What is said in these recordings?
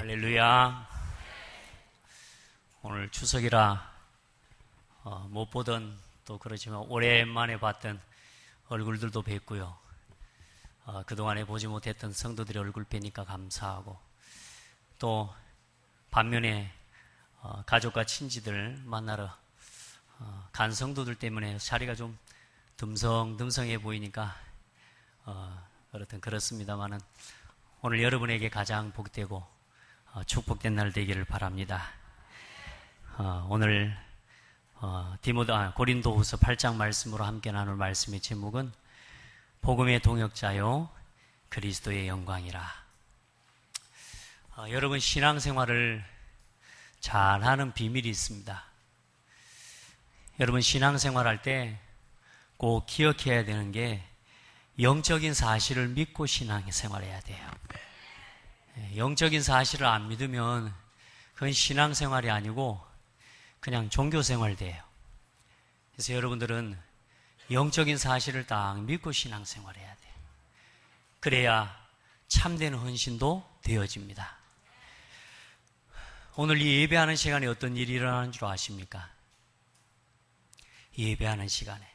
할렐루야. 오늘 추석이라 못 보던 또 그렇지만 오랜만에 봤던 얼굴들도 뵙고요. 그동안에 보지 못했던 성도들의 얼굴 뵈니까 감사하고, 또 반면에 가족과 친지들 만나러 간 성도들 때문에 자리가 좀 듬성듬성해 보이니까 그렇습니다만은 오늘 여러분에게 가장 복되고 축복된 날 되기를 바랍니다. 오늘 고린도후서 8장 말씀으로 함께 나눌 말씀의 제목은 복음의 동역자요 그리스도의 영광이라. 여러분, 신앙생활을 잘하는 비밀이 있습니다. 여러분, 신앙생활할 때 꼭 기억해야 되는 게 영적인 사실을 믿고 신앙생활해야 돼요. 영적인 사실을 안 믿으면 그건 신앙생활이 아니고 그냥 종교생활 돼요. 그래서 여러분들은 영적인 사실을 딱 믿고 신앙생활해야 돼요. 그래야 참된 헌신도 되어집니다. 오늘 이 예배하는 시간에 어떤 일이 일어나는 줄 아십니까? 예배하는 시간에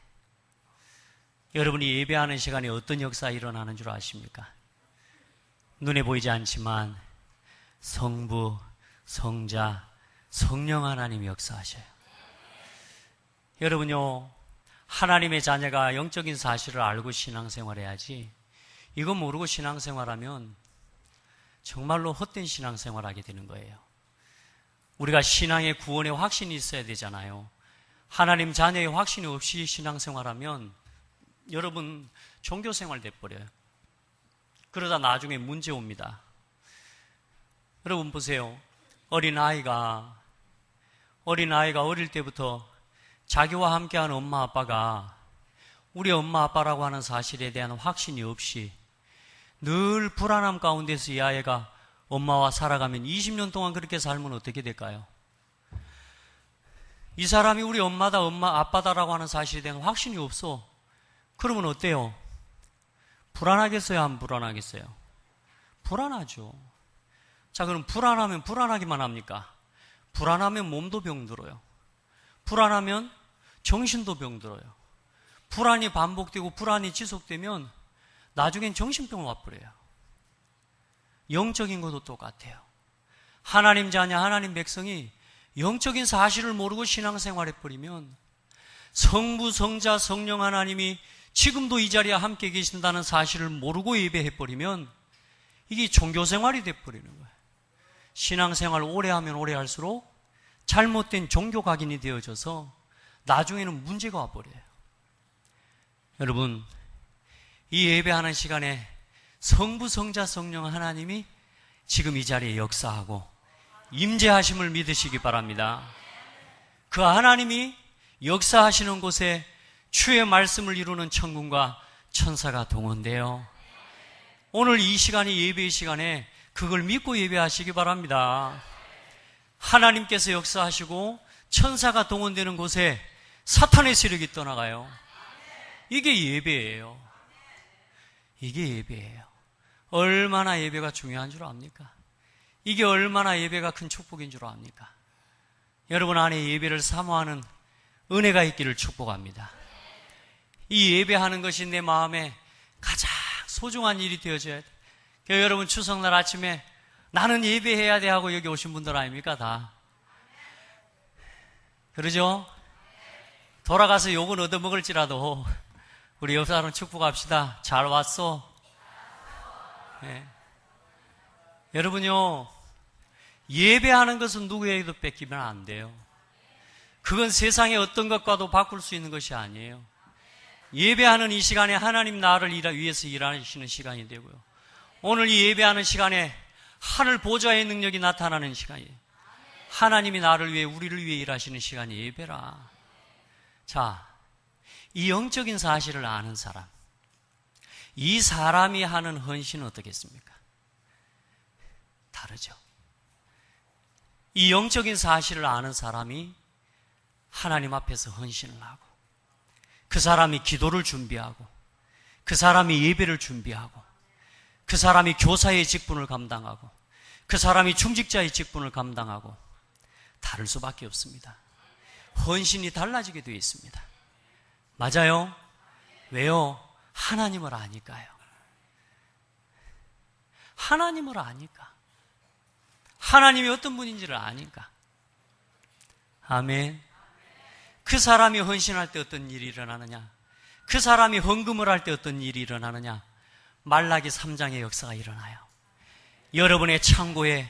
여러분이 예배하는 시간에 어떤 역사가 일어나는 줄 아십니까? 눈에 보이지 않지만 성부, 성자, 성령 하나님이 역사하셔요. 여러분요, 하나님의 자녀가 영적인 사실을 알고 신앙생활해야지, 이거 모르고 신앙생활하면 정말로 헛된 신앙생활하게 되는 거예요. 우리가 신앙의 구원의 확신이 있어야 되잖아요. 하나님 자녀의 확신이 없이 신앙생활하면 여러분 종교생활 돼버려요. 그러다 나중에 문제 옵니다. 여러분 보세요. 어린아이가 어릴 때부터 자기와 함께하는 엄마 아빠가 우리 엄마 아빠라고 하는 사실에 대한 확신이 없이 늘 불안함 가운데서 이 아이가 엄마와 살아가면 20년 동안 그렇게 살면 어떻게 될까요? 이 사람이 우리 엄마다, 엄마 아빠다라고 하는 사실에 대한 확신이 없어. 그러면 어때요? 불안하겠어요? 안 불안하겠어요? 불안하죠. 자, 그럼 불안하면 불안하기만 합니까? 불안하면 몸도 병들어요. 불안하면 정신도 병들어요. 불안이 반복되고 불안이 지속되면 나중엔 정신병 와버려요. 영적인 것도 똑같아요. 하나님 자녀, 하나님 백성이 영적인 사실을 모르고 신앙생활해버리면 성부, 성자, 성령 하나님이 지금도 이 자리에 함께 계신다는 사실을 모르고 예배해버리면 이게 종교생활이 돼버리는 거예요. 신앙생활 오래 하면 오래 할수록 잘못된 종교각인이 되어져서 나중에는 문제가 와버려요. 여러분, 이 예배하는 시간에 성부, 성자, 성령 하나님이 지금 이 자리에 역사하고 임재하심을 믿으시기 바랍니다. 그 하나님이 역사하시는 곳에 주의 말씀을 이루는 천군과 천사가 동원돼요. 오늘 이 시간이 예배의 시간에 그걸 믿고 예배하시기 바랍니다. 하나님께서 역사하시고 천사가 동원되는 곳에 사탄의 세력이 떠나가요. 이게 예배예요. 이게 예배예요. 얼마나 예배가 중요한 줄 압니까? 이게 얼마나 예배가 큰 축복인 줄 압니까? 여러분 안에 예배를 사모하는 은혜가 있기를 축복합니다. 이 예배하는 것이 내 마음에 가장 소중한 일이 되어져야 돼. 여러분 추석날 아침에 나는 예배해야 돼 하고 여기 오신 분들 아닙니까? 다 그러죠? 돌아가서 욕은 얻어먹을지라도 우리 옆 사람 축복합시다. 잘 왔어. 네. 여러분요, 예배하는 것은 누구에게도 뺏기면 안 돼요. 그건 세상의 어떤 것과도 바꿀 수 있는 것이 아니에요. 예배하는 이 시간에 하나님 나라를 위해서 일하시는 시간이 되고요. 오늘 이 예배하는 시간에 하늘 보좌의 능력이 나타나는 시간이에요. 하나님이 나를 위해, 우리를 위해 일하시는 시간이 예배라. 자, 이 영적인 사실을 아는 사람, 이 사람이 하는 헌신은 어떻겠습니까? 다르죠. 이 영적인 사실을 아는 사람이 하나님 앞에서 헌신을 하고, 그 사람이 기도를 준비하고, 그 사람이 예배를 준비하고, 그 사람이 교사의 직분을 감당하고, 그 사람이 중직자의 직분을 감당하고 다를 수밖에 없습니다. 헌신이 달라지게 되어 있습니다. 맞아요? 왜요? 하나님을 아니까요. 하나님을 아니까. 하나님이 어떤 분인지를 아니까. 아멘. 그 사람이 헌신할 때 어떤 일이 일어나느냐? 그 사람이 헌금을 할 때 어떤 일이 일어나느냐? 말라기 3장의 역사가 일어나요. 여러분의 창고에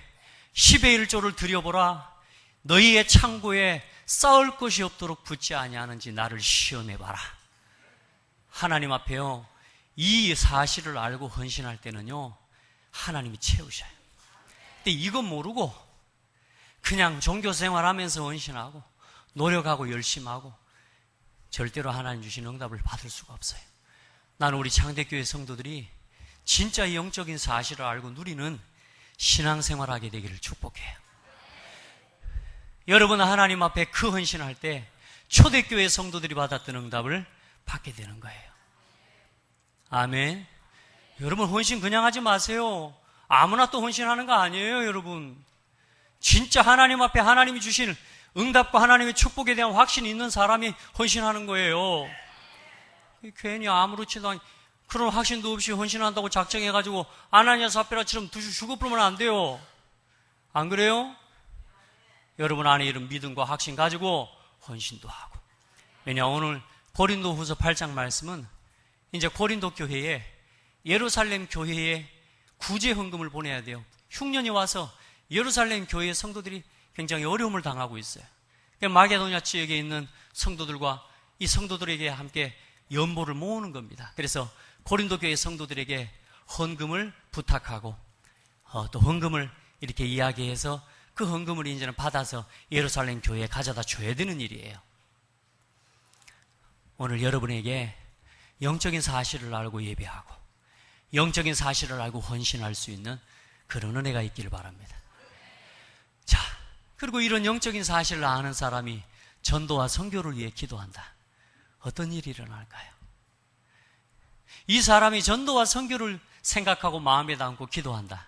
10의 1조를 들여보라. 너희의 창고에 쌓을 것이 없도록 붙지 아니하는지 나를 시험해봐라. 하나님 앞에요, 이 사실을 알고 헌신할 때는요, 하나님이 채우셔요. 근데 이건 모르고 그냥 종교생활하면서 헌신하고 노력하고 열심히 하고 절대로 하나님 주신 응답을 받을 수가 없어요. 나는 우리 창대교회 성도들이 진짜 이 영적인 사실을 알고 누리는 신앙생활하게 되기를 축복해요. 여러분은 하나님 앞에 그 헌신할 때 초대교회 성도들이 받았던 응답을 받게 되는 거예요. 아멘. 여러분, 헌신 그냥 하지 마세요. 아무나 또 헌신하는 거 아니에요, 여러분. 진짜 하나님 앞에 하나님이 주신 응답과 하나님의 축복에 대한 확신이 있는 사람이 헌신하는 거예요. 괜히 아무렇지도 않게 그런 확신도 없이 헌신한다고 작정해가지고 아나니아 삽비라처럼 죽어버리면 안 돼요. 안 그래요? 여러분 안에 이런 믿음과 확신 가지고 헌신도 하고. 왜냐, 오늘 고린도후서 8장 말씀은 이제 고린도 교회에, 예루살렘 교회에 구제 헌금을 보내야 돼요. 흉년이 와서 예루살렘 교회의 성도들이 굉장히 어려움을 당하고 있어요. 마게도냐 지역에 있는 성도들과 이 성도들에게 함께 연보를 모으는 겁니다. 그래서 고린도 교회 성도들에게 헌금을 부탁하고 또 헌금을 이렇게 이야기해서 그 헌금을 이제는 받아서 예루살렘 교회에 가져다 줘야 되는 일이에요. 오늘 여러분에게 영적인 사실을 알고 예배하고 영적인 사실을 알고 헌신할 수 있는 그런 은혜가 있기를 바랍니다. 자, 그리고 이런 영적인 사실을 아는 사람이 전도와 선교를 위해 기도한다. 어떤 일이 일어날까요? 이 사람이 전도와 선교를 생각하고 마음에 담고 기도한다.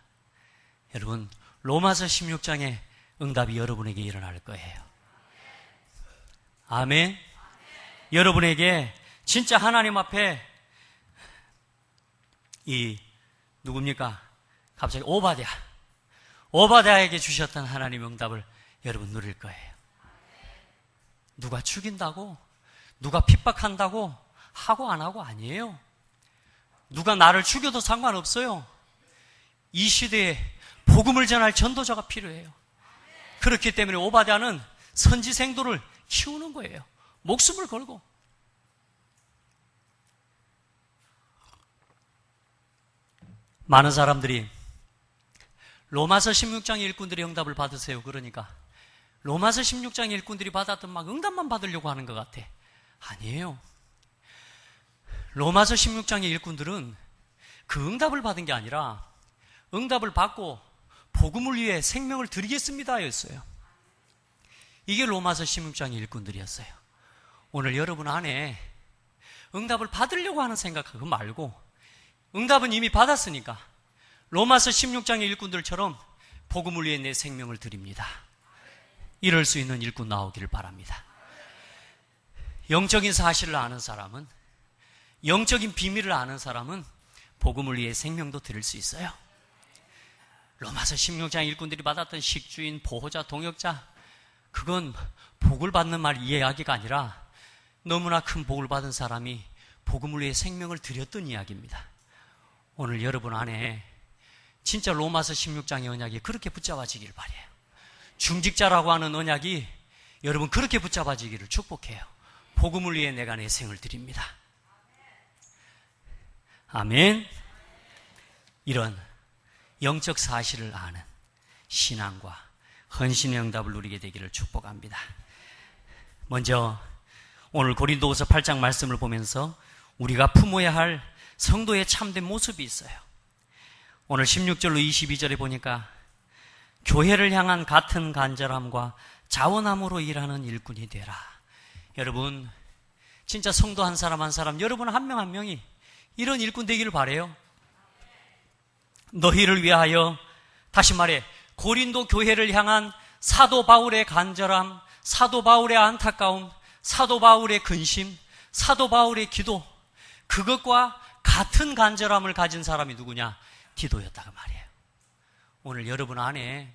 여러분, 로마서 16장의 응답이 여러분에게 일어날 거예요. 아멘. 여러분에게 진짜 하나님 앞에 누굽니까? 갑자기 오바댜에게 주셨던 하나님의 응답을 여러분 누릴 거예요. 누가 죽인다고, 누가 핍박한다고 하고 안 하고 아니에요. 누가 나를 죽여도 상관없어요. 이 시대에 복음을 전할 전도자가 필요해요. 그렇기 때문에 오바댜는 선지생도를 키우는 거예요. 목숨을 걸고. 많은 사람들이 로마서 16장의 일꾼들의 응답을 받으세요. 그러니까 로마서 16장의 일꾼들이 받았던 막 응답만 받으려고 하는 것 같아. 아니에요. 로마서 16장의 일꾼들은 그 응답을 받은 게 아니라 응답을 받고 복음을 위해 생명을 드리겠습니다 였어요. 이게 로마서 16장의 일꾼들이었어요. 오늘 여러분 안에 응답을 받으려고 하는 생각 그거 말고 응답은 이미 받았으니까 로마서 16장의 일꾼들처럼 복음을 위해 내 생명을 드립니다. 이럴 수 있는 일꾼 나오기를 바랍니다. 영적인 사실을 아는 사람은, 영적인 비밀을 아는 사람은 복음을 위해 생명도 드릴 수 있어요. 로마서 16장 일꾼들이 받았던 식주인, 보호자, 동역자, 그건 복을 받는 말 이야기가 아니라 너무나 큰 복을 받은 사람이 복음을 위해 생명을 드렸던 이야기입니다. 오늘 여러분 안에 진짜 로마서 16장의 언약이 그렇게 붙잡아지길 바라요. 중직자라고 하는 언약이 여러분 그렇게 붙잡아지기를 축복해요. 복음을 위해 내가 내 생을 드립니다. 아멘. 이런 영적 사실을 아는 신앙과 헌신의 응답을 누리게 되기를 축복합니다. 먼저 오늘 고린도후서 8장 말씀을 보면서 우리가 품어야 할 성도의 참된 모습이 있어요. 오늘 16절로 22절에 보니까 교회를 향한 같은 간절함과 자원함으로 일하는 일꾼이 되라. 여러분, 진짜 성도 한 사람 한 사람, 여러분 한 명 한 명이 이런 일꾼 되기를 바라요. 너희를 위하여, 다시 말해 고린도 교회를 향한 사도 바울의 간절함, 사도 바울의 안타까움, 사도 바울의 근심, 사도 바울의 기도, 그것과 같은 간절함을 가진 사람이 누구냐? 디도였다고 말이에요. 오늘 여러분 안에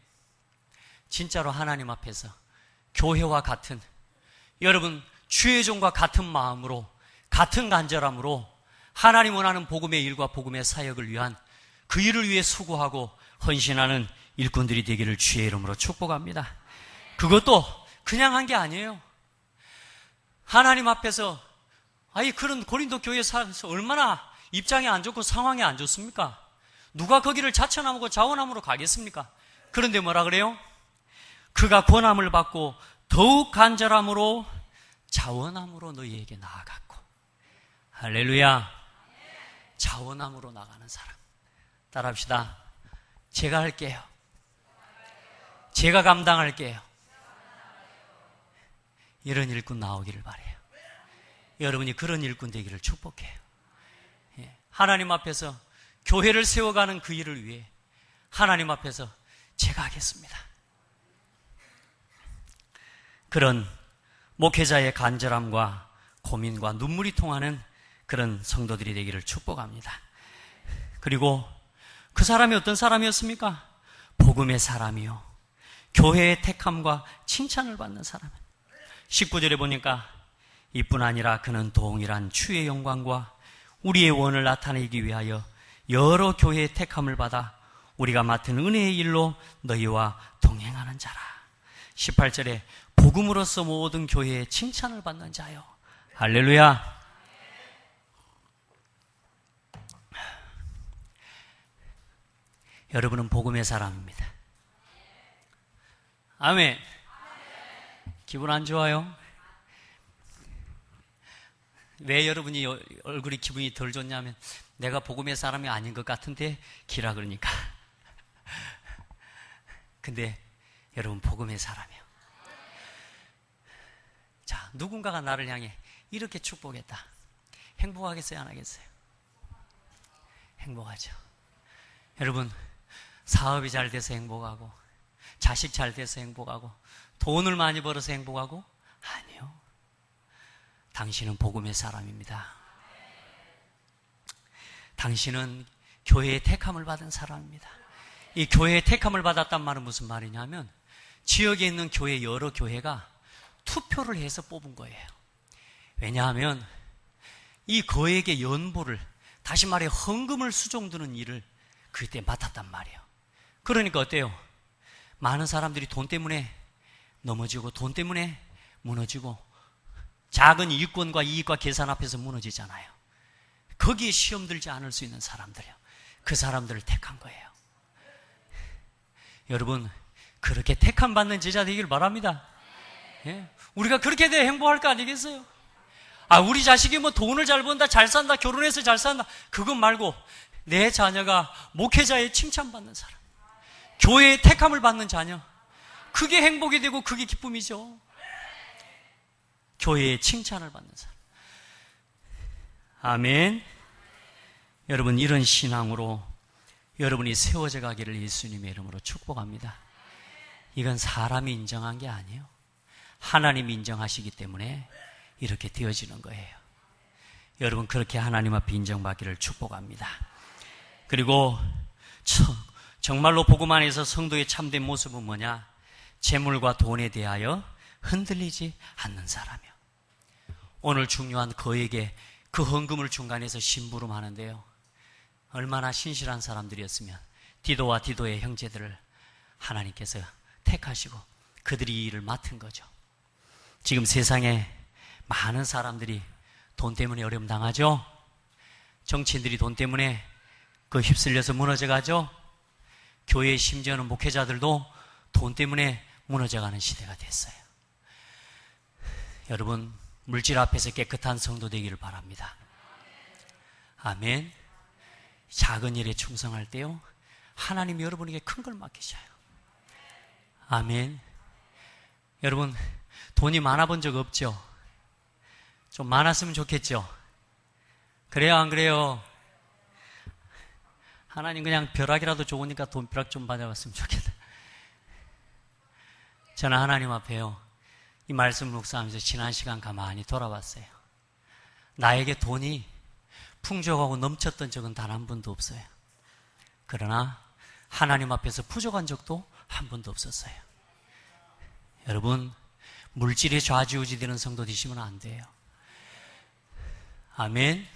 진짜로 하나님 앞에서 교회와 같은, 여러분 주의 종과 같은 마음으로, 같은 간절함으로 하나님 원하는 복음의 일과 복음의 사역을 위한 그 일을 위해 수고하고 헌신하는 일꾼들이 되기를 주의 이름으로 축복합니다. 그것도 그냥 한 게 아니에요. 하나님 앞에서 그런 고린도 교회 살아서 얼마나 입장이 안 좋고 상황이 안 좋습니까? 누가 거기를 자처나무고 자원함으로 가겠습니까? 그런데 뭐라 그래요? 그가 권함을 받고 더욱 간절함으로 자원함으로 너희에게 나아갔고. 할렐루야. 자원함으로 나가는 사람. 따라합시다. 제가 할게요. 제가 감당할게요. 이런 일꾼 나오기를 바라요. 여러분이 그런 일꾼 되기를 축복해요. 하나님 앞에서 교회를 세워가는 그 일을 위해 하나님 앞에서 제가 하겠습니다. 그런 목회자의 간절함과 고민과 눈물이 통하는 그런 성도들이 되기를 축복합니다. 그리고 그 사람이 어떤 사람이었습니까? 복음의 사람이요, 교회의 택함과 칭찬을 받는 사람. 19절에 보니까 이뿐 아니라 그는 동일한 주의 영광과 우리의 원을 나타내기 위하여 여러 교회의 택함을 받아 우리가 맡은 은혜의 일로 너희와 동행하는 자라. 18절에 복음으로서 모든 교회의 칭찬을 받는 자요. 할렐루야. 여러분은 복음의 사람입니다. 아멘. 기분 안 좋아요? 왜 여러분이 얼굴이 기분이 덜 좋냐면 내가 복음의 사람이 아닌 것 같은데 기라 그러니까. 근데 여러분 복음의 사람이요. 자, 누군가가 나를 향해 이렇게 축복했다. 행복하겠어요? 안 하겠어요? 행복하죠. 여러분 사업이 잘 돼서 행복하고, 자식 잘 돼서 행복하고, 돈을 많이 벌어서 행복하고? 아니요. 당신은 복음의 사람입니다. 당신은 교회의 택함을 받은 사람입니다. 이 교회의 택함을 받았단 말은 무슨 말이냐면 지역에 있는 교회 여러 교회가 투표를 해서 뽑은 거예요. 왜냐하면 이 거액의 연보를, 다시 말해 헌금을 수종드는 일을 그때 맡았단 말이에요. 그러니까 어때요? 많은 사람들이 돈 때문에 넘어지고 돈 때문에 무너지고 작은 이익권과 이익과 계산 앞에서 무너지잖아요. 거기에 시험 들지 않을 수 있는 사람들이요, 그 사람들을 택한 거예요. 여러분 그렇게 택함 받는 제자 되기를 바랍니다. 예? 우리가 그렇게 돼야 행복할 거 아니겠어요? 우리 자식이 뭐 돈을 잘 번다, 잘 산다, 결혼해서 잘 산다, 그것 말고 내 자녀가 목회자의 칭찬받는 사람, 교회의 택함을 받는 자녀, 그게 행복이 되고 그게 기쁨이죠. 교회의 칭찬을 받는 사람. 아멘. 여러분 이런 신앙으로 여러분이 세워져 가기를 예수님의 이름으로 축복합니다. 이건 사람이 인정한 게 아니에요. 하나님이 인정하시기 때문에 이렇게 되어지는 거예요. 여러분 그렇게 하나님 앞에 인정받기를 축복합니다. 그리고 정말로 복음 안에서 성도의 참된 모습은 뭐냐? 재물과 돈에 대하여 흔들리지 않는 사람이요. 오늘 중요한 거액의 그 헌금을 중간에서 심부름하는데요, 얼마나 신실한 사람들이었으면 디도와 디도의 형제들을 하나님께서 택하시고 그들이 이 일을 맡은 거죠. 지금 세상에 많은 사람들이 돈 때문에 어려움 당하죠. 정치인들이 돈 때문에 그 휩쓸려서 무너져 가죠. 교회 심지어는 목회자들도 돈 때문에 무너져가는 시대가 됐어요. 여러분 물질 앞에서 깨끗한 성도 되기를 바랍니다. 아멘. 작은 일에 충성할 때요, 하나님이 여러분에게 큰 걸 맡기셔요. 아멘. 여러분 돈이 많아 본 적 없죠? 좀 많았으면 좋겠죠? 그래요 안 그래요? 하나님 그냥 벼락이라도 좋으니까 돈 벼락 좀 받아봤으면 좋겠다. 저는 하나님 앞에요, 이 말씀 묵상하면서 지난 시간 가만히 돌아봤어요. 나에게 돈이 풍족하고 넘쳤던 적은 단 한 번도 없어요. 그러나 하나님 앞에서 부족한 적도 한 번도 없었어요. 여러분, 물질에 좌지우지 되는 성도 되시면 안 돼요. 아멘.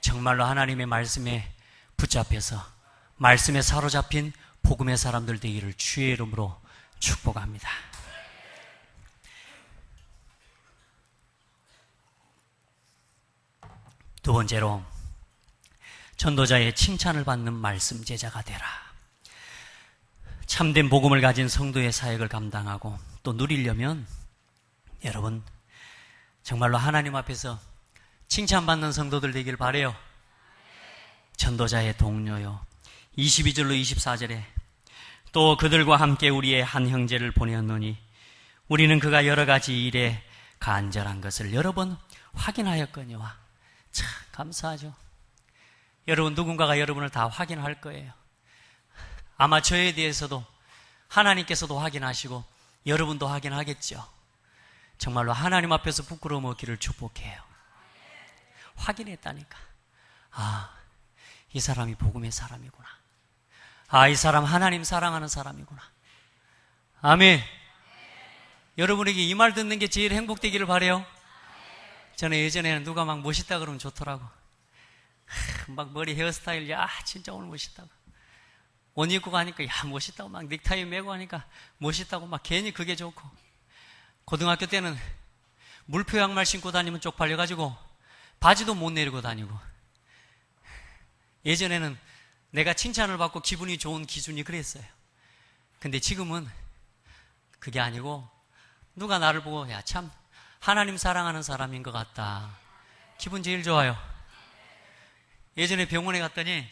정말로 하나님의 말씀에 붙잡혀서 말씀에 사로잡힌 복음의 사람들 되기를 주의 이름으로 축복합니다. 두 번째로, 전도자의 칭찬을 받는 말씀 제자가 되라. 참된 복음을 가진 성도의 사역을 감당하고 또 누리려면 여러분 정말로 하나님 앞에서 칭찬받는 성도들 되길 바라요. 전도자의 동료요. 22절로 24절에 또 그들과 함께 우리의 한 형제를 보내었노니 우리는 그가 여러 가지 일에 간절한 것을 여러 번 확인하였거니와. 참 감사하죠. 여러분, 누군가가 여러분을 다 확인할 거예요. 아마 저에 대해서도 하나님께서도 확인하시고 여러분도 확인하겠죠. 정말로 하나님 앞에서 부끄러움 없기를 축복해요. 확인했다니까. 아, 이 사람이 복음의 사람이구나. 아, 이 사람 하나님 사랑하는 사람이구나. 아멘. 여러분에게 이 말 듣는 게 제일 행복되기를 바라요. 저는 예전에는 누가 막 멋있다 그러면 좋더라고. 막 머리 헤어스타일, 야 진짜 오늘 멋있다고. 옷 입고 가니까 야 멋있다고, 막 넥타이 메고 하니까 멋있다고, 막 괜히 그게 좋고. 고등학교 때는 물표 양말 신고 다니면 쪽팔려가지고 바지도 못 내리고 다니고. 예전에는 내가 칭찬을 받고 기분이 좋은 기준이 그랬어요. 근데 지금은 그게 아니고 누가 나를 보고 야 참 하나님 사랑하는 사람인 것 같다, 기분 제일 좋아요. 예전에 병원에 갔더니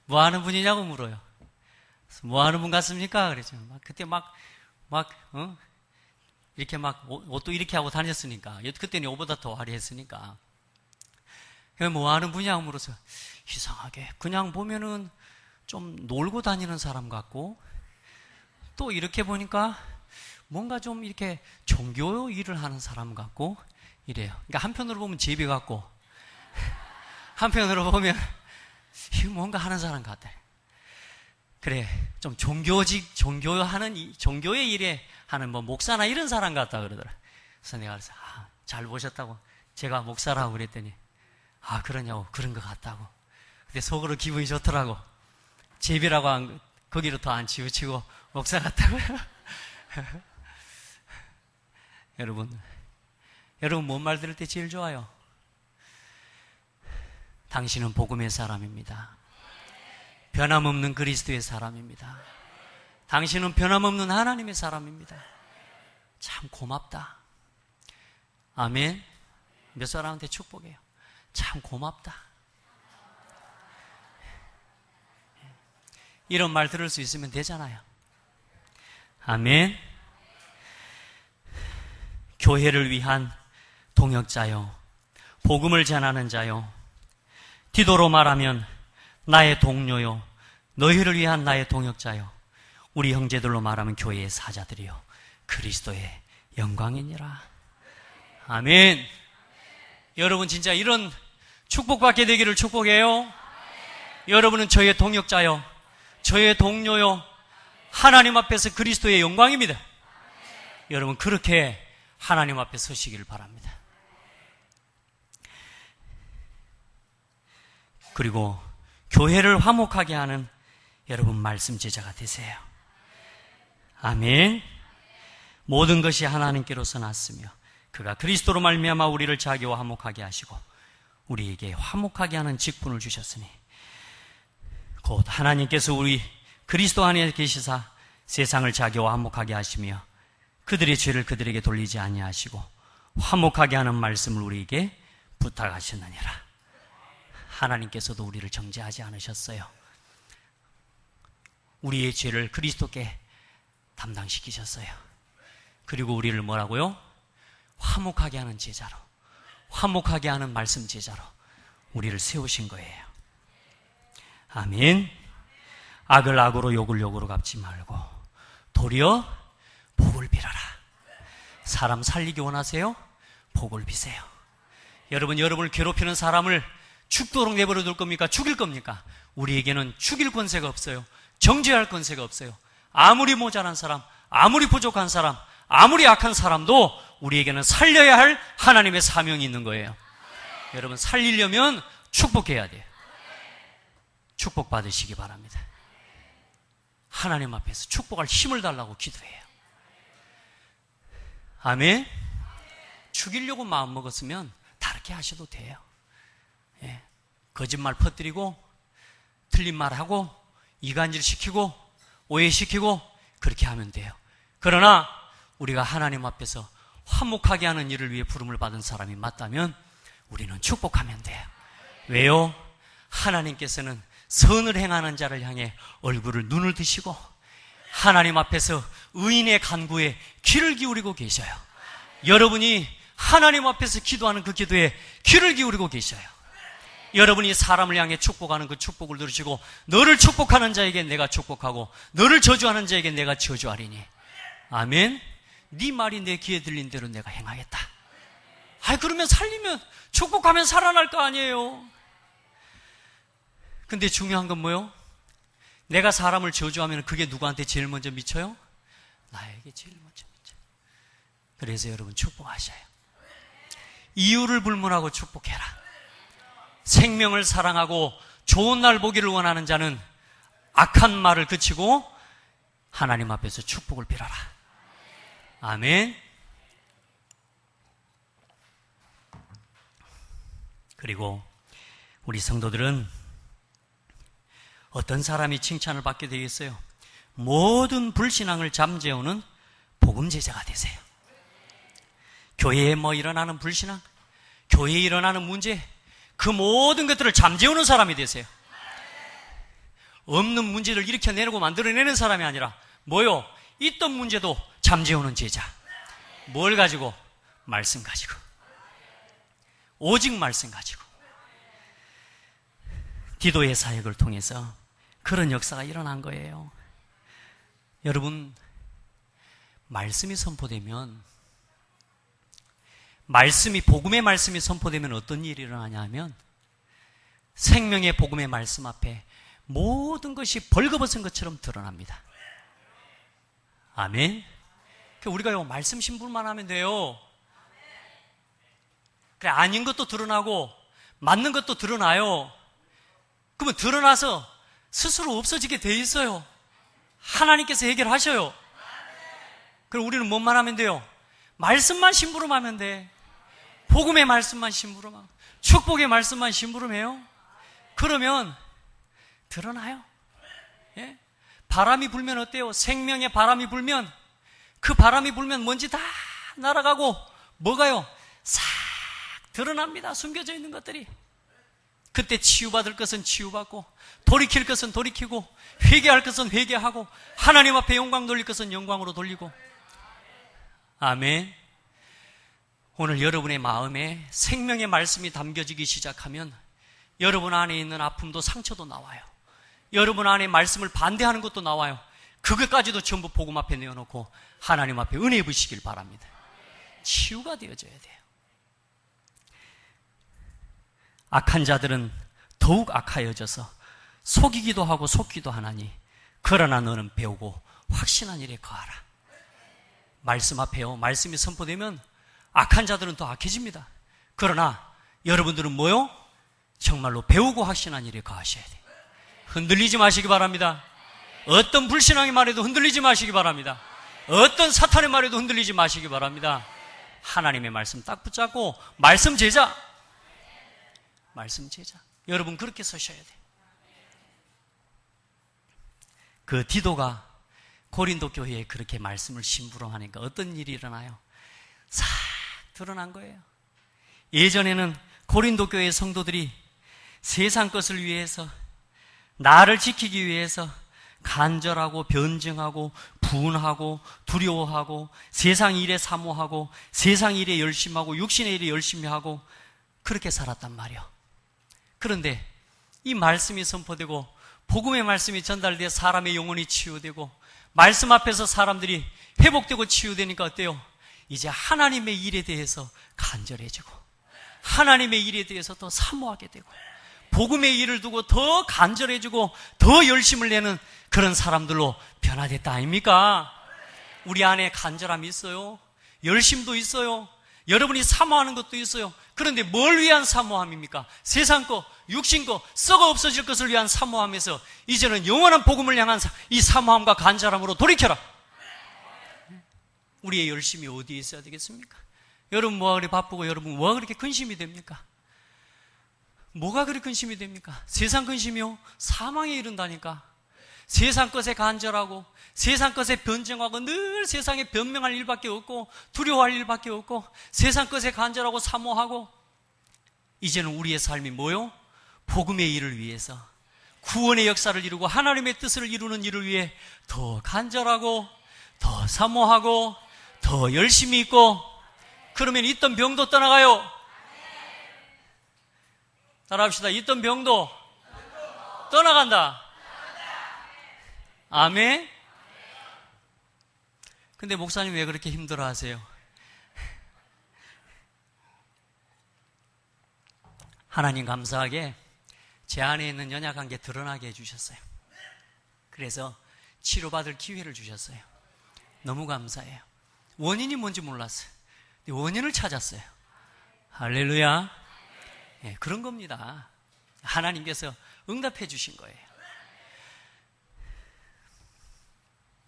뭐 하는 분이냐고 물어요. 뭐 하는 분 같습니까? 그랬죠. 그때 이렇게 막 옷도 이렇게 하고 다녔으니까. 그때는 옷보다 더 화려했으니까. 뭐 하는 분이냐고 물어서 이상하게 그냥 보면은 좀 놀고 다니는 사람 같고 또 이렇게 보니까 뭔가 좀 이렇게 종교 일을 하는 사람 같고 이래요. 그러니까 한편으로 보면 제비 같고 한편으로 보면 뭔가 하는 사람 같아. 그래, 좀 종교의 일에 하는 뭐 목사나 이런 사람 같다 그러더라. 그래서 내가 그래서 잘 보셨다고, 제가 목사라고 그랬더니 아 그러냐고, 그런 것 같다고. 근데 속으로 기분이 좋더라고. 제비라고 거기로 더 안 치우치고 목사 같다고요. 여러분 뭔 말 들을 때 제일 좋아요? 당신은 복음의 사람입니다. 변함없는 그리스도의 사람입니다. 당신은 변함없는 하나님의 사람입니다. 참 고맙다. 아멘. 몇 사람한테 축복해요. 참 고맙다. 이런 말 들을 수 있으면 되잖아요. 아멘. 교회를 위한 동역자요, 복음을 전하는 자요, 디도로 말하면 나의 동료요, 너희를 위한 나의 동역자요, 우리 형제들로 말하면 교회의 사자들이요, 그리스도의 영광이니라. 아멘. 여러분 진짜 이런 축복받게 되기를 축복해요. 여러분은 저의 동역자요, 저의 동료요, 하나님 앞에서 그리스도의 영광입니다. 여러분 그렇게 하나님 앞에 서시기를 바랍니다. 그리고 교회를 화목하게 하는 여러분 말씀 제자가 되세요. 아멘. 모든 것이 하나님께로서 났으며 그가 그리스도로 말미암아 우리를 자기와 화목하게 하시고 우리에게 화목하게 하는 직분을 주셨으니 곧 하나님께서 우리 그리스도 안에 계시사 세상을 자기와 화목하게 하시며 그들의 죄를 그들에게 돌리지 아니하시고 화목하게 하는 말씀을 우리에게 부탁하셨느니라. 하나님께서도 우리를 정죄하지 않으셨어요. 우리의 죄를 그리스도께 담당시키셨어요. 그리고 우리를 뭐라고요? 화목하게 하는 제자로, 화목하게 하는 말씀 제자로 우리를 세우신 거예요. 아멘. 악을 악으로 욕을 욕으로 갚지 말고 도리어 복을 빌어라. 사람 살리기 원하세요? 복을 비세요. 여러분을 괴롭히는 사람을 죽도록 내버려 둘 겁니까? 죽일 겁니까? 우리에게는 죽일 권세가 없어요. 정죄할 권세가 없어요. 아무리 모자란 사람, 아무리 부족한 사람, 아무리 악한 사람도 우리에게는 살려야 할 하나님의 사명이 있는 거예요. 여러분, 살리려면 축복해야 돼요. 축복 받으시기 바랍니다. 하나님 앞에서 축복할 힘을 달라고 기도해요. 아멘. 죽이려고 마음먹었으면 다르게 하셔도 돼요. 예. 거짓말 퍼뜨리고 틀린 말하고 이간질 시키고 오해시키고 그렇게 하면 돼요. 그러나 우리가 하나님 앞에서 화목하게 하는 일을 위해 부름을 받은 사람이 맞다면 우리는 축복하면 돼요. 왜요? 하나님께서는 선을 행하는 자를 향해 눈을 드시고 하나님 앞에서 의인의 간구에 귀를 기울이고 계셔요. 여러분이 하나님 앞에서 기도하는 그 기도에 귀를 기울이고 계셔요. 여러분이 사람을 향해 축복하는 그 축복을 들으시고 너를 축복하는 자에게 내가 축복하고 너를 저주하는 자에게 내가 저주하리니 아멘. 네 말이 내 귀에 들린 대로 내가 행하겠다. 그러면 살리면 축복하면 살아날 거 아니에요. 근데 중요한 건 뭐요? 내가 사람을 저주하면 그게 누구한테 제일 먼저 미쳐요? 나에게 제일 먼저 미쳐요. 그래서 여러분 축복하셔요. 이유를 불문하고 축복해라. 생명을 사랑하고 좋은 날 보기를 원하는 자는 악한 말을 그치고 하나님 앞에서 축복을 빌어라. 아멘. 그리고 우리 성도들은 어떤 사람이 칭찬을 받게 되겠어요? 모든 불신앙을 잠재우는 복음 제자가 되세요. 교회에 일어나는 불신앙, 교회에 일어나는 문제, 그 모든 것들을 잠재우는 사람이 되세요. 없는 문제를 일으켜내고 만들어내는 사람이 아니라 뭐요? 있던 문제도 잠재우는 제자. 뭘 가지고? 말씀 가지고. 오직 말씀 가지고. 디도의 사역을 통해서 그런 역사가 일어난 거예요. 여러분, 말씀이 선포되면, 복음의 말씀이 선포되면 어떤 일이 일어나냐 하면 생명의 복음의 말씀 앞에 모든 것이 벌거벗은 것처럼 드러납니다. 아멘. 우리가 말씀 신부만 하면 돼요. 그래, 아닌 것도 드러나고 맞는 것도 드러나요. 그러면 드러나서 스스로 없어지게 돼 있어요. 하나님께서 해결하셔요. 그럼 우리는 뭔만 하면 돼요? 말씀만 심부름하면 돼. 복음의 말씀만 심부름하고 축복의 말씀만 심부름해요. 그러면 드러나요. 예? 바람이 불면 어때요? 생명의 바람이 불면 그 바람이 불면 먼지 다 날아가고 뭐가요? 싹 드러납니다. 숨겨져 있는 것들이. 그때 치유받을 것은 치유받고 돌이킬 것은 돌이키고 회개할 것은 회개하고 하나님 앞에 영광 돌릴 것은 영광으로 돌리고. 아멘. 오늘 여러분의 마음에 생명의 말씀이 담겨지기 시작하면 여러분 안에 있는 아픔도 상처도 나와요. 여러분 안에 말씀을 반대하는 것도 나와요. 그것까지도 전부 복음 앞에 내어놓고 하나님 앞에 은혜 입으시길 바랍니다. 치유가 되어져야 돼요. 악한 자들은 더욱 악하여져서 속이기도 하고 속기도 하나니 그러나 너는 배우고 확신한 일에 거하라. 말씀 앞에요. 말씀이 선포되면 악한 자들은 더 악해집니다. 그러나 여러분들은 뭐요? 정말로 배우고 확신한 일에 거하셔야 돼요. 흔들리지 마시기 바랍니다. 어떤 불신앙의 말에도 흔들리지 마시기 바랍니다. 어떤 사탄의 말에도 흔들리지 마시기 바랍니다. 하나님의 말씀 딱 붙잡고 말씀 제자. 말씀 제자. 여러분 그렇게 서셔야 돼요. 그 디도가 고린도 교회에 그렇게 말씀을 심부름하니까 어떤 일이 일어나요? 싹 드러난 거예요. 예전에는 고린도 교회 성도들이 세상 것을 위해서 나를 지키기 위해서 간절하고 변증하고 분하고 두려워하고 세상 일에 사모하고 세상 일에 열심하고 육신의 일에 열심히 하고 그렇게 살았단 말이에요. 그런데 이 말씀이 선포되고 복음의 말씀이 전달돼 사람의 영혼이 치유되고 말씀 앞에서 사람들이 회복되고 치유되니까 어때요? 이제 하나님의 일에 대해서 간절해지고 하나님의 일에 대해서 더 사모하게 되고 복음의 일을 두고 더 간절해지고 더 열심을 내는 그런 사람들로 변화됐다 아닙니까? 우리 안에 간절함이 있어요. 열심도 있어요. 여러분이 사모하는 것도 있어요. 그런데 뭘 위한 사모함입니까? 세상 거, 육신 거, 썩어 없어질 것을 위한 사모함에서 이제는 영원한 복음을 향한 이 사모함과 간절함으로 돌이켜라. 우리의 열심이 어디에 있어야 되겠습니까? 여러분 뭐가 그렇게 바쁘고 여러분 뭐가 그렇게 근심이 됩니까? 뭐가 그렇게 근심이 됩니까? 세상 근심이요? 사망에 이른다니까. 세상 것에 간절하고 세상 것에 변증하고 늘 세상에 변명할 일밖에 없고 두려워할 일밖에 없고 세상 것에 간절하고 사모하고 이제는 우리의 삶이 뭐요? 복음의 일을 위해서 구원의 역사를 이루고 하나님의 뜻을 이루는 일을 위해 더 간절하고 더 사모하고 더 열심히 있고 그러면 있던 병도 떠나가요. 따라합시다. 있던 병도 떠나간다. 아멘. 근데 목사님 왜 그렇게 힘들어 하세요? 하나님 감사하게 제 안에 있는 연약한 게 드러나게 해주셨어요. 그래서 치료받을 기회를 주셨어요. 너무 감사해요. 원인이 뭔지 몰랐어요. 근데 원인을 찾았어요. 할렐루야. 네, 그런 겁니다. 하나님께서 응답해 주신 거예요.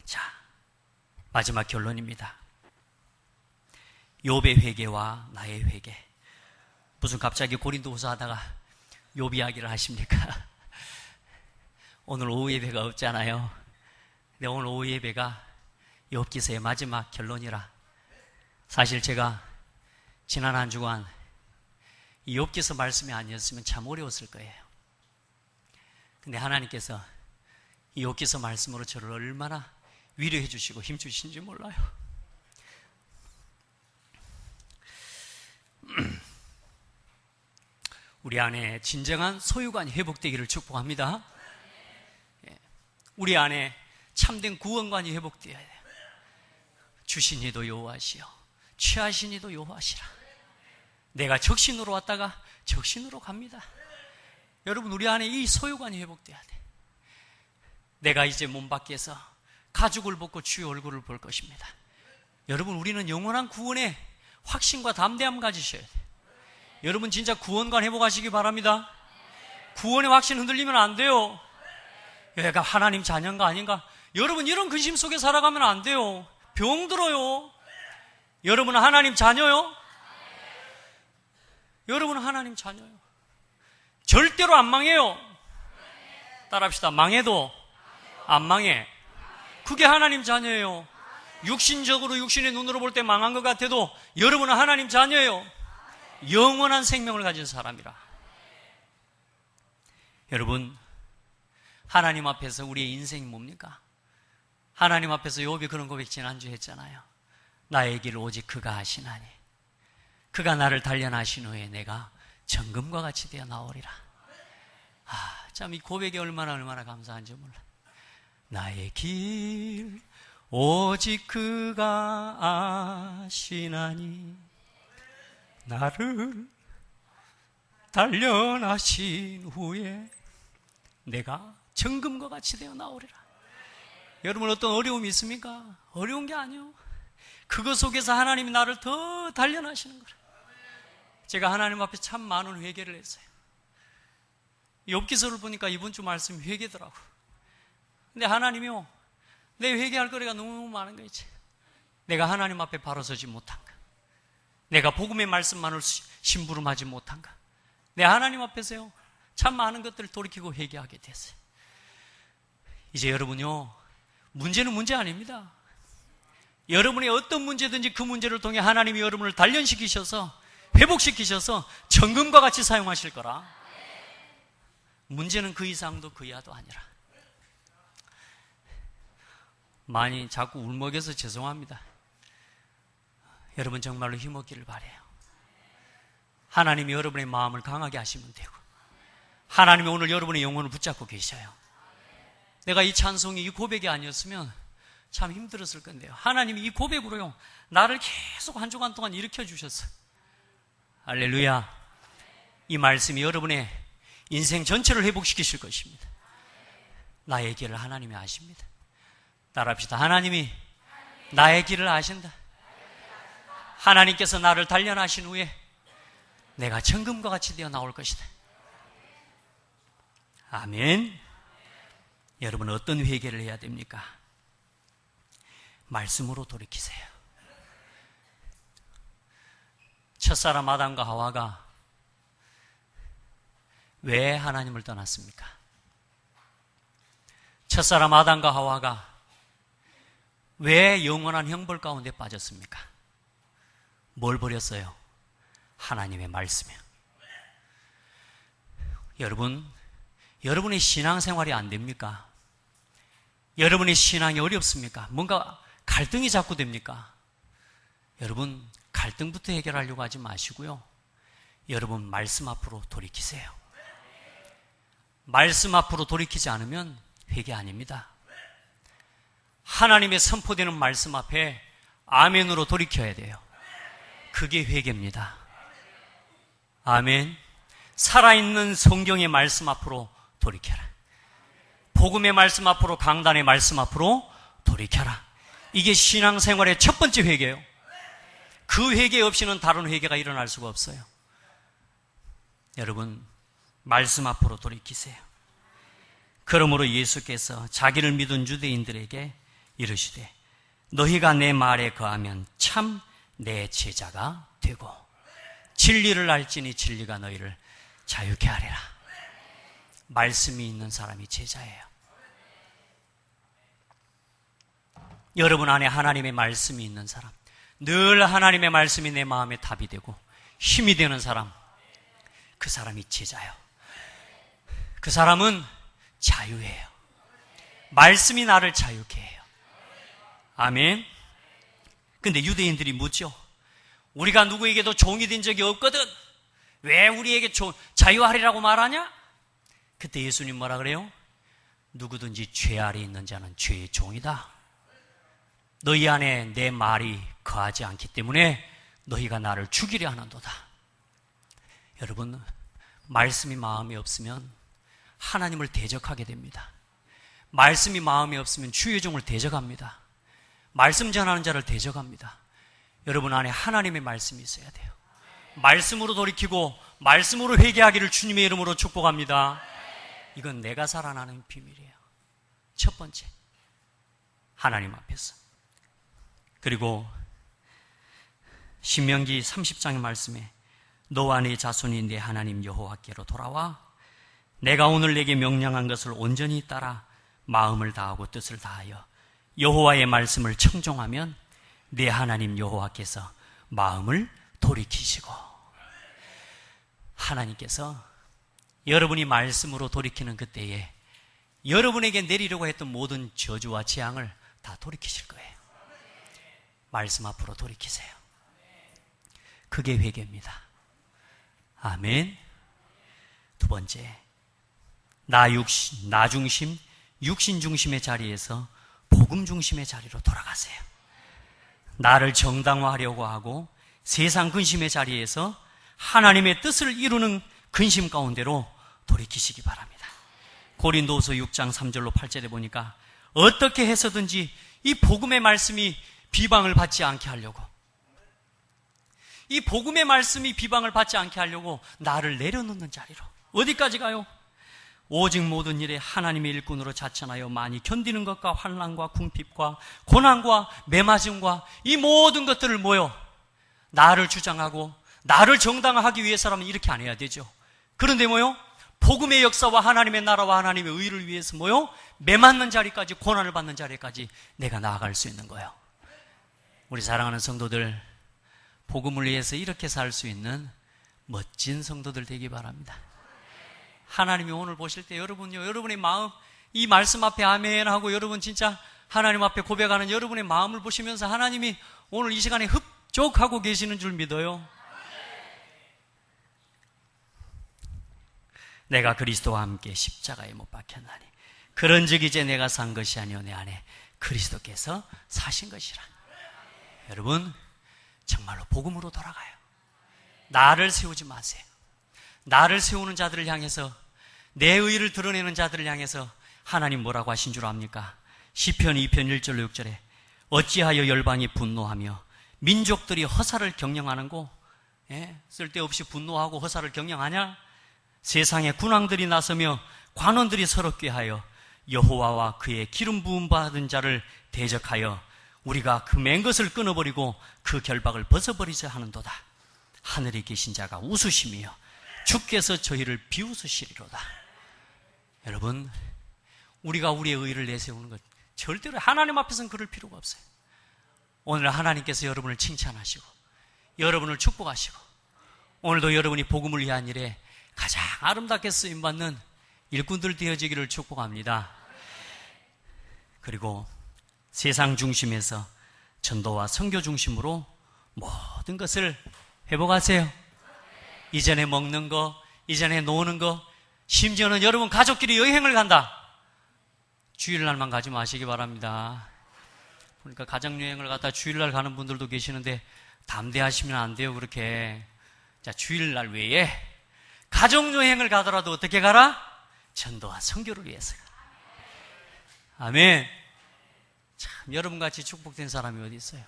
자, 마지막 결론입니다. 욥의 회개와 나의 회개. 무슨 갑자기 고린도후서 하다가 욥 이야기를 하십니까? 오늘 오후 예배가 없잖아요. 근데 오늘 오후 예배가 욥기서의 마지막 결론이라 사실 제가 지난 한 주간 이 욥기서 말씀이 아니었으면 참 어려웠을 거예요. 근데 하나님께서 이 욥기서 말씀으로 저를 얼마나 위로해 주시고 힘 주신지 몰라요. 우리 안에 진정한 소유관이 회복되기를 축복합니다. 우리 안에 참된 구원관이 회복되어야 돼요. 주신 이도 여호와시요 취하신 이도 여호와시라. 내가 적신으로 왔다가 적신으로 갑니다. 여러분 우리 안에 이 소유관이 회복돼야 돼. 내가 이제 몸 밖에서 가죽을 벗고 주의 얼굴을 볼 것입니다. 여러분 우리는 영원한 구원의 확신과 담대함 가지셔야 돼요. 여러분 진짜 구원관 회복하시기 바랍니다. 구원의 확신 흔들리면 안 돼요. 얘가 하나님 자녀인가 아닌가? 여러분 이런 근심 속에 살아가면 안 돼요. 병들어요. 여러분은 하나님 자녀요? 여러분은 하나님 자녀요. 절대로 안 망해요. 따라합시다. 망해도 안 망해. 그게 하나님 자녀예요. 육신적으로 육신의 눈으로 볼 때 망한 것 같아도 여러분은 하나님 자녀예요. 영원한 생명을 가진 사람이라. 여러분 하나님 앞에서 우리의 인생이 뭡니까? 하나님 앞에서 욥이 그런 고백 지난주에 했잖아요. 나의 길을 오직 그가 하시나니 그가 나를 단련하신 후에 내가 정금과 같이 되어 나오리라. 참 이 고백이 얼마나 감사한지 몰라. 나의 길 오직 그가 아시나니 나를 단련하신 후에 내가 정금과 같이 되어 나오리라. 여러분 어떤 어려움이 있습니까? 어려운 게 아니에요. 그것 속에서 하나님이 나를 더 단련하시는 거라. 제가 하나님 앞에 참 많은 회개를 했어요. 욥기서를 보니까 이번 주 말씀 회개더라고. 근데 하나님이요, 내 회개할 거리가 너무 많은 거 있지. 내가 하나님 앞에 바로 서지 못한가, 내가 복음의 말씀만을 심부름하지 못한가, 내 하나님 앞에서요 참 많은 것들을 돌이키고 회개하게 됐어요. 이제 여러분요, 문제는 문제 아닙니다. 여러분의 어떤 문제든지 그 문제를 통해 하나님이 여러분을 단련시키셔서 회복시키셔서 정금과 같이 사용하실 거라. 문제는 그 이상도 그 이하도 아니라. 많이 자꾸 울먹여서 죄송합니다. 여러분 정말로 힘없기를 바라요. 하나님이 여러분의 마음을 강하게 하시면 되고, 하나님이 오늘 여러분의 영혼을 붙잡고 계셔요. 내가 이 찬송이, 이 고백이 아니었으면 참 힘들었을 건데요. 하나님이 이 고백으로요, 나를 계속 한 주간 동안 일으켜 주셨어요. 할렐루야. 이 말씀이 여러분의 인생 전체를 회복시키실 것입니다. 나의 길을 하나님이 아십니다. 따라합시다. 하나님이 나의 길을 아신다. 하나님께서 나를 단련하신 후에 내가 천금과 같이 되어 나올 것이다. 아멘. 여러분, 어떤 회개를 해야 됩니까? 말씀으로 돌이키세요. 첫사람 아담과 하와가 왜 하나님을 떠났습니까? 첫사람 아담과 하와가 왜 영원한 형벌 가운데 빠졌습니까? 뭘 버렸어요? 하나님의 말씀이요. 여러분, 여러분의 신앙생활이 안 됩니까? 여러분의 신앙이 어렵습니까? 뭔가 갈등이 자꾸 됩니까? 여러분, 갈등부터 해결하려고 하지 마시고요. 여러분, 말씀 앞으로 돌이키세요. 말씀 앞으로 돌이키지 않으면 회개 아닙니다. 하나님의 선포되는 말씀 앞에 아멘으로 돌이켜야 돼요. 그게 회개입니다. 아멘. 살아있는 성경의 말씀 앞으로 돌이켜라. 복음의 말씀 앞으로, 강단의 말씀 앞으로 돌이켜라. 이게 신앙생활의 첫 번째 회개예요. 그 회개 없이는 다른 회개가 일어날 수가 없어요. 여러분, 말씀 앞으로 돌이키세요. 그러므로 예수께서 자기를 믿은 유대인들에게 이르시되 너희가 내 말에 거하면 참 내 제자가 되고 진리를 알지니 진리가 너희를 자유케 하리라. 말씀이 있는 사람이 제자예요. 여러분 안에 하나님의 말씀이 있는 사람, 늘 하나님의 말씀이 내 마음에 답이 되고 힘이 되는 사람, 그 사람이 제자예요. 그 사람은 자유예요. 말씀이 나를 자유케 해요. 아멘. 근데 유대인들이 묻죠. 우리가 누구에게도 종이 된 적이 없거든. 왜 우리에게 자유하리라고 말하냐? 그때 예수님 뭐라 그래요? 누구든지 죄 아래 있는 자는 죄의 종이다. 너희 안에 내 말이 거하지 않기 때문에 너희가 나를 죽이려 하는도다. 여러분, 말씀이 마음에 없으면 하나님을 대적하게 됩니다. 말씀이 마음에 없으면 주의 종을 대적합니다. 말씀 전하는 자를 대적합니다. 여러분 안에 하나님의 말씀이 있어야 돼요. 말씀으로 돌이키고 말씀으로 회개하기를 주님의 이름으로 축복합니다. 이건 내가 살아나는 비밀이에요. 첫 번째, 하나님 앞에서. 그리고 신명기 30장의 말씀에 너와 네 자손이 내 하나님 여호와께로 돌아와 내가 오늘 내게 명령한 것을 온전히 따라 마음을 다하고 뜻을 다하여 여호와의 말씀을 청종하면 내 하나님 여호와께서 마음을 돌이키시고, 하나님께서 여러분이 말씀으로 돌이키는 그때에 여러분에게 내리려고 했던 모든 저주와 재앙을 다 돌이키실 거예요. 말씀 앞으로 돌이키세요. 그게 회개입니다. 아멘. 두 번째, 나 중심, 육신 중심의 자리에서 복음 중심의 자리로 돌아가세요. 나를 정당화하려고 하고 세상 근심의 자리에서 하나님의 뜻을 이루는 근심 가운데로 돌이키시기 바랍니다. 고린도후서 6장 3절로 8절에 보니까 어떻게 해서든지 이 복음의 말씀이 비방을 받지 않게 하려고, 이 복음의 말씀이 비방을 받지 않게 하려고 나를 내려놓는 자리로. 어디까지 가요? 오직 모든 일에 하나님의 일꾼으로 자천하여 많이 견디는 것과 환난과 궁핍과 고난과 매맞음과 이 모든 것들을 모여 나를 주장하고 나를 정당화하기 위해서라면 이렇게 안 해야 되죠. 그런데 뭐요? 복음의 역사와 하나님의 나라와 하나님의 의를 위해서 뭐요? 매맞는 자리까지, 고난을 받는 자리까지 내가 나아갈 수 있는 거예요. 우리 사랑하는 성도들, 복음을 위해서 이렇게 살 수 있는 멋진 성도들 되기 바랍니다. 하나님이 오늘 보실 때 여러분요, 여러분의 마음, 이 말씀 앞에 아멘 하고 여러분 진짜 하나님 앞에 고백하는 여러분의 마음을 보시면서 하나님이 오늘 이 시간에 흡족하고 계시는 줄 믿어요. 내가 그리스도와 함께 십자가에 못 박혔나니 그런즉 이제 내가 산 것이 아니요 내 안에 그리스도께서 사신 것이라. 여러분, 정말로 복음으로 돌아가요. 나를 세우지 마세요. 나를 세우는 자들을 향해서, 내 의의를 드러내는 자들을 향해서 하나님 뭐라고 하신 줄 압니까? 시편 2편 1절로 6절에 어찌하여 열방이 분노하며 민족들이 허사를 경영하는고? 쓸데없이 분노하고 허사를 경영하냐? 세상에 군왕들이 나서며 관원들이 서로 꾀하여 여호와와 그의 기름 부음 받은 자를 대적하여 우리가 그 맨 것을 끊어버리고 그 결박을 벗어버리자 하는도다. 하늘에 계신 자가 웃으시며 주께서 저희를 비웃으시리로다. 여러분, 우리가 우리의 의의를 내세우는 것 절대로 하나님 앞에서는 그럴 필요가 없어요. 오늘 하나님께서 여러분을 칭찬하시고 여러분을 축복하시고 오늘도 여러분이 복음을 위한 일에 가장 아름답게 쓰임받는 일꾼들 되어지기를 축복합니다. 그리고 세상 중심에서 전도와 선교 중심으로 모든 것을 회복하세요. 이전에 먹는 거, 이전에 노는 거, 심지어는 여러분 가족끼리 여행을 간다. 주일날만 가지 마시기 바랍니다. 보니까 가정여행을 갔다 주일날 가는 분들도 계시는데 담대하시면 안 돼요. 그렇게. 자, 주일날 외에 가정여행을 가더라도 어떻게 가라? 전도와 선교를 위해서. 아멘. 참, 여러분같이 축복된 사람이 어디 있어요?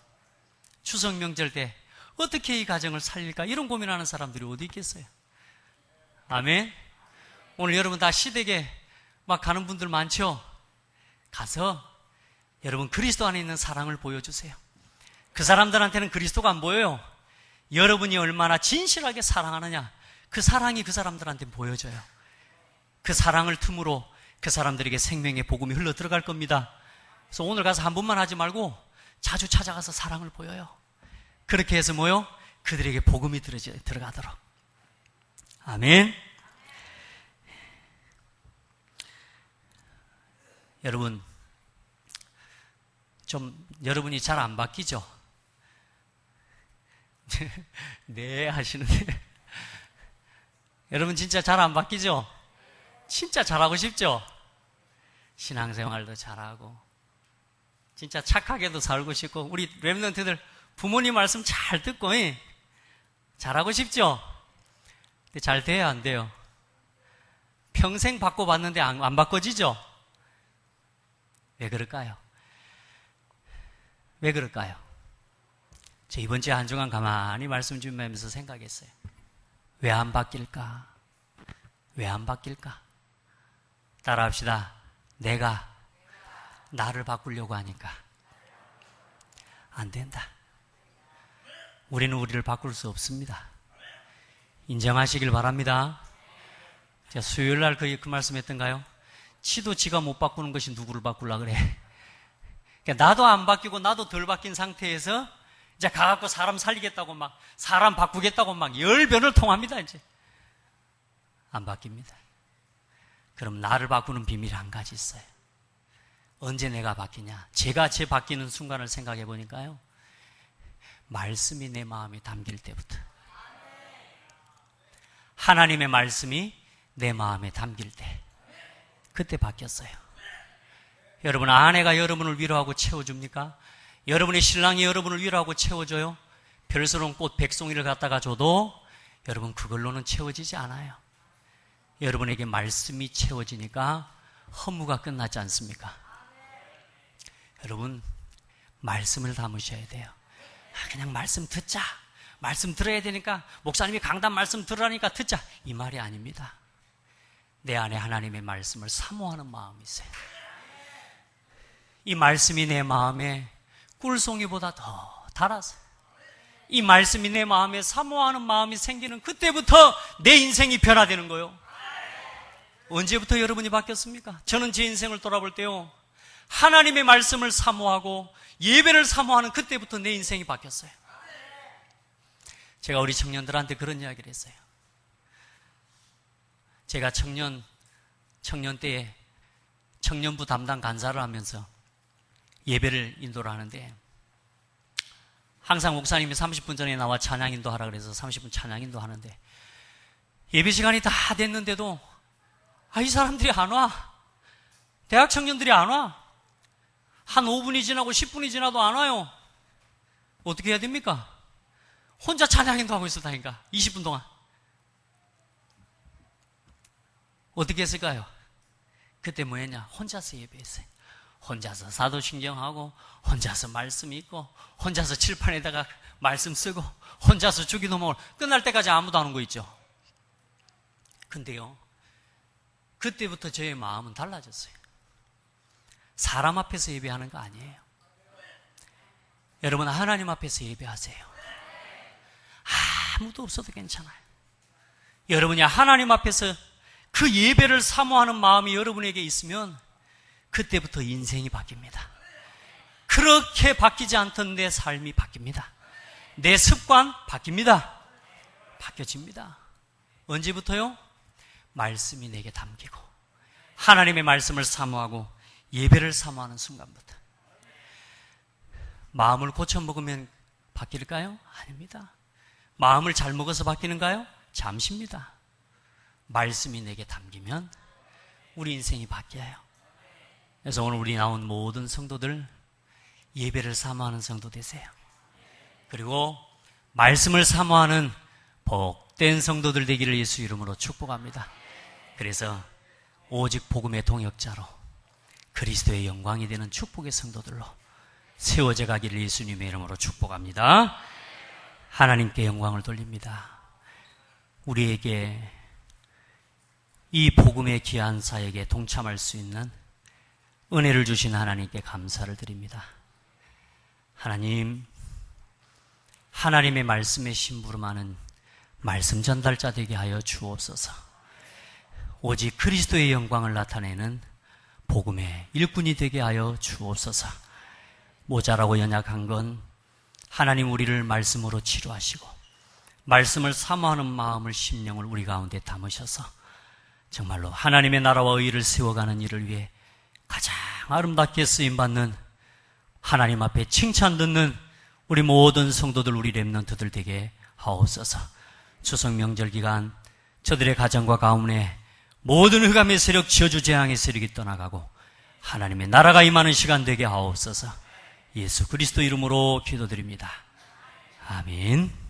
추석 명절 때 어떻게 이 가정을 살릴까? 이런 고민하는 사람들이 어디 있겠어요? 아멘. 오늘 여러분 다 시댁에 막 가는 분들 많죠? 가서 여러분 그리스도 안에 있는 사랑을 보여주세요. 그 사람들한테는 그리스도가 안 보여요. 여러분이 얼마나 진실하게 사랑하느냐, 그 사랑이 그 사람들한테 보여져요. 그 사랑을 틈으로 그 사람들에게 생명의 복음이 흘러 들어갈 겁니다. 그래서 오늘 가서 한 번만 하지 말고 자주 찾아가서 사랑을 보여요. 그렇게 해서 뭐요? 그들에게 복음이 들어가도록. 아멘. 여러분, 좀 여러분이 잘 안 바뀌죠? 네 하시는데 여러분 진짜 잘 안 바뀌죠? 진짜 잘하고 싶죠? 신앙생활도 잘하고 진짜 착하게도 살고 싶고 우리 렘넌트들 부모님 말씀 잘 듣고 잘하고 싶죠? 근데 잘 돼야 안 돼요? 평생 바꿔봤는데 안 바꿔지죠? 왜 그럴까요? 왜 그럴까요? 저 이번 주에 한 주간 가만히 말씀 준비하면서 생각했어요. 왜 안 바뀔까? 왜 안 바뀔까? 따라합시다. 내가 나를 바꾸려고 하니까 안 된다. 우리는 우리를 바꿀 수 없습니다. 인정하시길 바랍니다. 제가 수요일 날 그 말씀 했던가요? 지도 지가 못 바꾸는 것이 누구를 바꾸려고 그래. 그러니까 나도 안 바뀌고 나도 덜 바뀐 상태에서 이제 가갖고 사람 살리겠다고 막 사람 바꾸겠다고 막 열변을 통합니다. 이제 안 바뀝니다. 그럼 나를 바꾸는 비밀이 한 가지 있어요. 언제 내가 바뀌냐? 제가 제 바뀌는 순간을 생각해 보니까요, 말씀이 내 마음에 담길 때부터, 하나님의 말씀이 내 마음에 담길 때, 그때 바뀌었어요. 여러분, 아내가 여러분을 위로하고 채워줍니까? 여러분의 신랑이 여러분을 위로하고 채워줘요? 별스러운 꽃 백송이를 갖다가 줘도 여러분 그걸로는 채워지지 않아요. 여러분에게 말씀이 채워지니까 허무가 끝나지 않습니까? 여러분, 말씀을 담으셔야 돼요. 그냥 말씀 듣자, 말씀 들어야 되니까, 목사님이 강단 말씀 들으라니까 듣자, 이 말이 아닙니다. 내 안에 하나님의 말씀을 사모하는 마음이 있어요. 이 말씀이 내 마음에 꿀송이보다 더 달아서, 이 말씀이 내 마음에 사모하는 마음이 생기는 그때부터 내 인생이 변화되는 거예요. 언제부터 여러분이 바뀌었습니까? 저는 제 인생을 돌아볼 때요, 하나님의 말씀을 사모하고 예배를 사모하는 그때부터 내 인생이 바뀌었어요. 제가 우리 청년들한테 그런 이야기를 했어요. 제가 청년 때에 청년부 담당 간사를 하면서 예배를 인도를 하는데, 항상 목사님이 30분 전에 나와 찬양 인도하라 그래서 30분 찬양 인도하는데, 예배 시간이 다 됐는데도 이 사람들이 안 와. 대학 청년들이 안 와. 한 5분이 지나고 10분이 지나도 안 와요. 어떻게 해야 됩니까? 혼자 찬양인도 하고 있었다니까. 20분 동안. 어떻게 했을까요? 그때 뭐 했냐? 혼자서 예배했어요. 혼자서 사도신경하고, 혼자서 말씀 읽고, 혼자서 칠판에다가 말씀 쓰고, 혼자서 주기도목을 끝날 때까지 아무도 안 온 거 있죠. 근데요, 그때부터 저의 마음은 달라졌어요. 사람 앞에서 예배하는 거 아니에요. 여러분, 하나님 앞에서 예배하세요. 아무도 없어도 괜찮아요. 여러분이 하나님 앞에서 그 예배를 사모하는 마음이 여러분에게 있으면 그때부터 인생이 바뀝니다. 그렇게 바뀌지 않던 내 삶이 바뀝니다. 내 습관 바뀝니다. 바뀌어집니다. 언제부터요? 말씀이 내게 담기고 하나님의 말씀을 사모하고 예배를 사모하는 순간부터. 마음을 고쳐 먹으면 바뀔까요? 아닙니다. 마음을 잘 먹어서 바뀌는가요? 잠시입니다. 말씀이 내게 담기면 우리 인생이 바뀌어요. 그래서 오늘 우리 나온 모든 성도들 예배를 사모하는 성도 되세요. 그리고 말씀을 사모하는 복된 성도들 되기를 예수 이름으로 축복합니다. 그래서 오직 복음의 동역자로 그리스도의 영광이 되는 축복의 성도들로 세워져 가기를 예수님의 이름으로 축복합니다. 하나님께 영광을 돌립니다. 우리에게 이 복음의 귀한 사역에 동참할 수 있는 은혜를 주신 하나님께 감사를 드립니다. 하나님, 하나님의 말씀에 심부름하는 말씀 전달자 되게 하여 주옵소서. 오직 그리스도의 영광을 나타내는 복음의 일꾼이 되게 하여 주옵소서. 모자라고 연약한 건 하나님 우리를 말씀으로 치료하시고 말씀을 사모하는 마음을 심령을 우리 가운데 담으셔서 정말로 하나님의 나라와 의를 세워가는 일을 위해 가장 아름답게 쓰임받는 하나님 앞에 칭찬 듣는 우리 모든 성도들, 우리 렘넌트들 되게 하옵소서. 추석 명절 기간 저들의 가정과 가문에 모든 흑암의 세력, 저주 재앙의 세력이 떠나가고 하나님의 나라가 임하는 시간 되게 하옵소서. 예수 그리스도 이름으로 기도드립니다. 아멘.